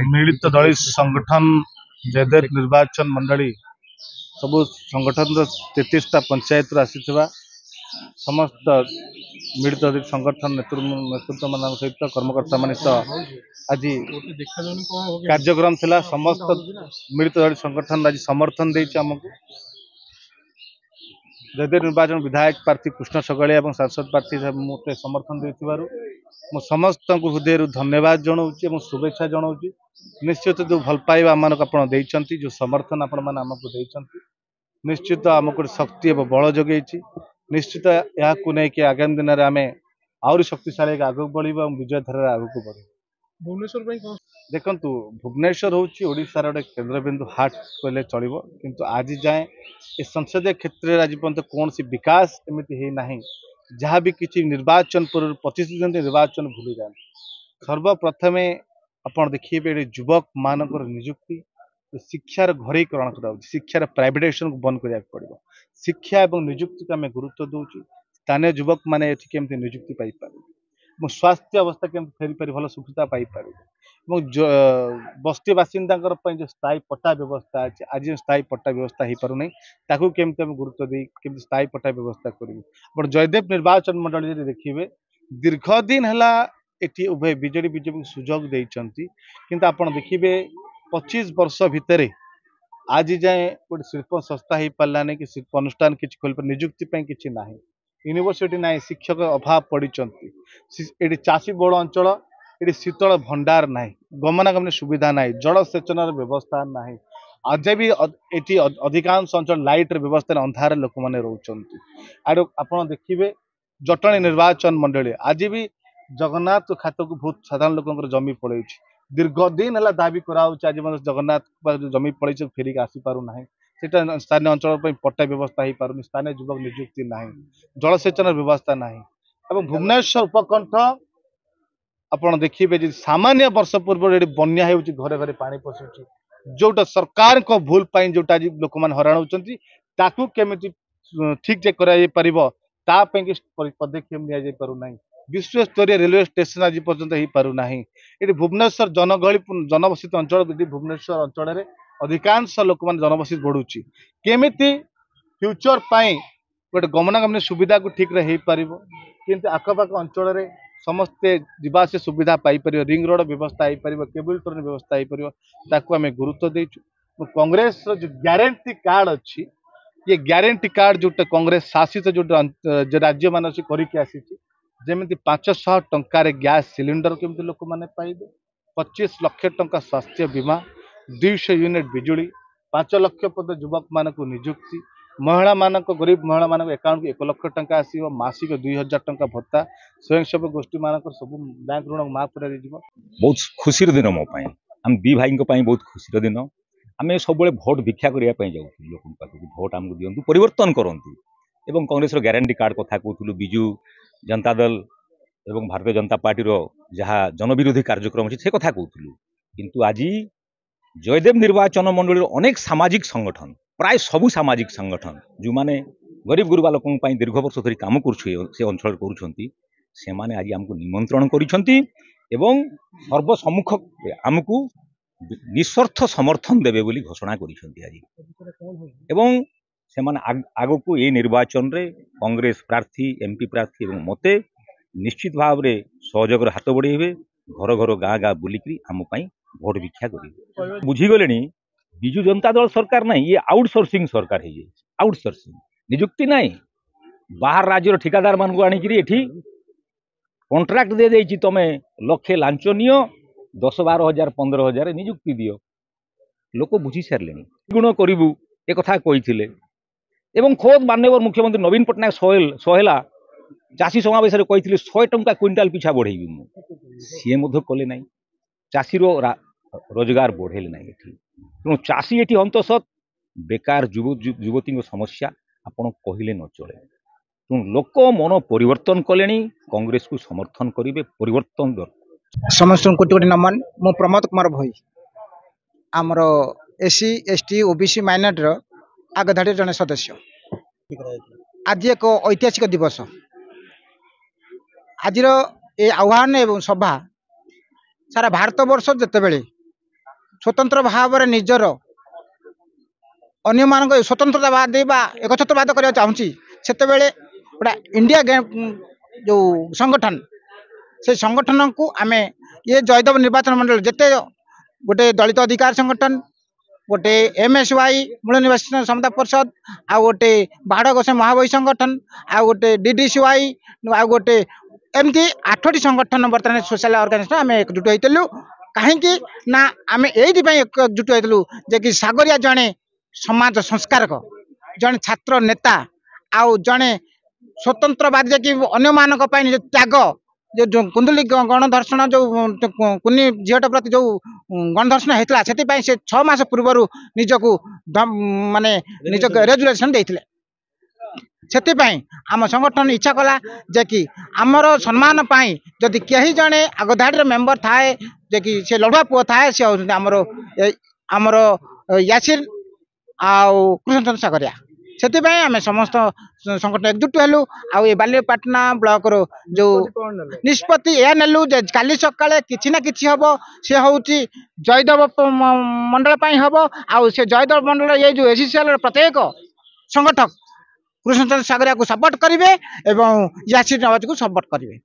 मिलित दलित संगठन जयदेव निर्वाचन मंडली सबु संगठन 33टा पंचायत आसी समस्त मिलित दलित संगठन नेतृत्व मान सहित कर्मकर्ता मान आज कार्यक्रम थिला। समस्त मिलित दलित संगठन आज समर्थन देछि हमकु जयदेव निर्वाचन विधायक प्रार्थी कृष्ण सगलिया और सांसद प्रार्थी मत समर्थन देथिबारु मो समस्त हृदय धन्यवाद जनाऊँ शुभेच्छा जनाऊँ। निश्चित जो भल पाइबा आम जो समर्थन आपको निश्चित आमको शक्ति और बल जगै निश्चित या आगामी दिन में आम आहरी शक्तिशाली आगे बढ़ा और विजय धारा आगे बढ़। भुवनेश्वर देखु भुवनेश्वर हूँ ओडार गोटे केन्द्रबिंदु हाट कहले चलो किंतु आज जाए ये संसदीय क्षेत्र में आज पर्यटन कौन सी विकास एमती है ना जहाँ भी किसी निर्वाचन पूर्व प्रतिश्रुति निर्वाचन भूली जाए। सर्वप्रथमे आपड़ देखिए युवक मानक निजुक्ति शिक्षार घरेकरण कर शिक्षार प्राइवेटाइजेशन को बंद करा पड़ो। शिक्षा और निजुक्ति को आम गुरुत्व दूसरी स्थानीय युवक मैंने केमती निजुक्ति पाइपर स्वास्थ्य अवस्था केमती फेरी पारि भल सुविधा पाइपर बस्ती बासिंदा जो स्थायी पट्टा व्यवस्था अच्छे आज स्थायी पट्टा व्यवस्था हो पार नहीं केमती आम गुरुत्व दे केमती स्थायी पट्टा व्यवस्था करूँ। जयदेव निर्वाचन मंडली देखिए दीर्घ दिन है ये उभय बीजेडी बीजेपी सुजोग देती किंतु आपड़ देखिए 25 वर्ष भितर आज जाए गोटे शिल्प संस्था हो पारानी कि शिल्प अनुष्ठान किसी खोल निजुक्ति किसी ना यूनिवर्सिटी ना शिक्षक अभाव पड़ी ये चाषी बोड़ अंचल ये शीतल भंडार ना गमनागमन सुविधा ना जलसेचन व्यवस्था ना आज भी ये अधिकांश अंचल लाइट व्यवस्था अंधार लोक मैंने रोच आप देखिए जटणी निर्वाचन मंडली आज भी जगन्नाथ खात को बहुत साधारण लोक जमी पड़े दीर्घ दिन है दाबी कराऊँ आज जगन्नाथ जमी पड़े फेरिक आसी पार ना स्थानीय अंचल पट्टा व्यवस्था हो पार स्थानीय युवक निजुक्ति ना जलसेचन व्यवस्था ना भुवनेश्वर उपकंठ आपड़ देखिए सामान्य वर्ष पूर्व बन्या घरे घरे पानी पशुची जोटा सरकार को भूल जोटा लोक मैंने हराण होती केमी ठीक जे पदक्षेप नि पारना विश्व स्तरीय रेलवे स्टेशन आज पर्यंत हो पारना ये भुवनेश्वर जनगहली जनबसित अंचल भुवनेश्वर अंचल अधिकांश लोक मैंने जनबसित बढ़ुची केमी फ्यूचर गोटे गमनागमन सुविधा को ठीक हो पार किंतु आखपाख अंचल समस्ते जीवास सुविधा पाइपर रिंग रोड व्यवस्था हो पार केबल ट्रेन व्यवस्था हो पार आम गुरुत्व देचु। कांग्रेस जो ग्यारंटी कार्ड अच्छी ये ग्यारंटी कार्ड जो कांग्रेस शासित जो राज्य मान करके आसी जमी 500 टंकार गैस सिलिंडर केमती लोक मैंने पाइबे 25 लाख टंका स्वास्थ्य बीमा 200 यूनिट बिजुली 5 लाख पद युवक मान निजुक्ति महिला मान गरीब महिला मान अकाउंट को 1 लाख टंका आसो मासिक 2000 टंका भत्ता स्वयंसेवक गोष्ठी मान सब बैंक ऋण माफ कर बहुत खुशी दिन मो आम दी भाई बहुत खुशी दिन आम सब भोट भिक्षा करने जाऊँ लोक पाक भोट आमको दिंतु परिवर्तन करूँ एवं कांग्रेस ग्यारंटी कार्ड कथा कहूँ विजु जनता दल एवं भारतीय जनता पार्टी जहाँ जनविरोधी कार्यक्रम अच्छे से कथा कहूँ किंतु आज जयदेव निर्वाचन मंडल अनेक सामाजिक संगठन प्राय सबू सामाजिक संगठन जो माने गरीब गुरुबा लोक दीर्घ वर्ष धरी काम कर अंचल कर आज आमको निमंत्रण करिसेंती एवं सर्वसम्मुख आमको निस्वार्थ समर्थन देवे बोली घोषणा करिसेंती आज एवं से आग को ये निर्वाचन रे कांग्रेस प्रार्थी एमपी प्रार्थी एवं मते निश्चित भाव में सहयोग हाथ बढ़े घर घर गाँ गाँ बुलिकी आम भोट भिक्षा करेंगे बुझीगले विजु जनता दल सरकार ना ये आउटसोर्सिंग सरकार है आउटसोर्सिंग निजुक्ति ना बाहर राज्यर ठिकादार मान को आनिकी एठी कॉन्ट्रैक्ट दे देछि तमे लक्षे लांच नियो 10-12 हजार 15 हजार निजुक्ति दियो लोक बुझी सारे गुण करूँ एक कथा कही एवं खोद माननीय मुख्यमंत्री नवीन पट्टनायक सहेला चाषी समावेश कही 100 टंका क्विंटाल पिछा बढ़ेबी सी कले ना चाषी रोजगार बढ़ेले ना तेणु चाषी ये अंतसत बेकार युवती समस्या आपड़ कहले न चले तेणु लोक मन परिवर्तन कले कांग्रेस को समर्थन करेंगे परिवर्तन दरकार समस्त कोटि कोटि नमन मु प्रमोद कुमार भई आमर एससी एसटी ओबीसी माइनॉरिटी आगधाड़ी जड़े सदस्य आज एक ऐतिहासिक दिवस आज ये आह्वान एवं सभा सारा भारत वर्ष जिते स्वतंत्र भाव में निजर अन्य मान स्वतंत्रतावाद एकछत्रवाद करने चाहूँगी से गोटा इंडिया जो संगठन से संगठन को आम ये जयदेव निर्वाचन मंडल जिते गोटे दलित अधिकार संगठन गोटे MSY मूल निवासी समता परिषद आ गोटे बाड़ गोसे महाबही संगठन आ गोटे DDCY आ गोटे एमती 8टी संगठन बर्तमान सोशल ऑर्गेनाइजेशन आम एकजुट होइतलु कहीं ना आम यही एकजुट होइतलु जे कि सागरिया जड़े समाज संस्कारक जड़े छात्र नेता आउ जड़े स्वतंत्रवादी जे कि अन्य मानक निज त्याग जो कुंदली गणधर्षण जो कुनी झीट प्रति जो गणधर्षण होता से 6 मास पूर्व निजक माने निज रेजुलेशन देते से आम संगठन इच्छा कला जे कि आमर सम्मान पाई जदि कहीं जड़े आगधाड़ी मेंबर थाए जे कि से लड़ुआ पुओ थाए सी आमर आमर यासिर आउ कृष्णचंद्र सागरिया से आम समस्त संगठन एकजुट हेलु आ बालीपाटना ब्लॉक रो जो निष्पत्ति यह नेलु जे काली सकाळे किछि ना किछि हबो से होउची जयदेव मंडल पाई हबो आ से जयदेव मंडल ये जो एसीसीएल प्रत्येक संगठक कृष्णचंद्र सागरिया को सपोर्ट करेंगे एवं यासिर नवाज को सपोर्ट करेंगे।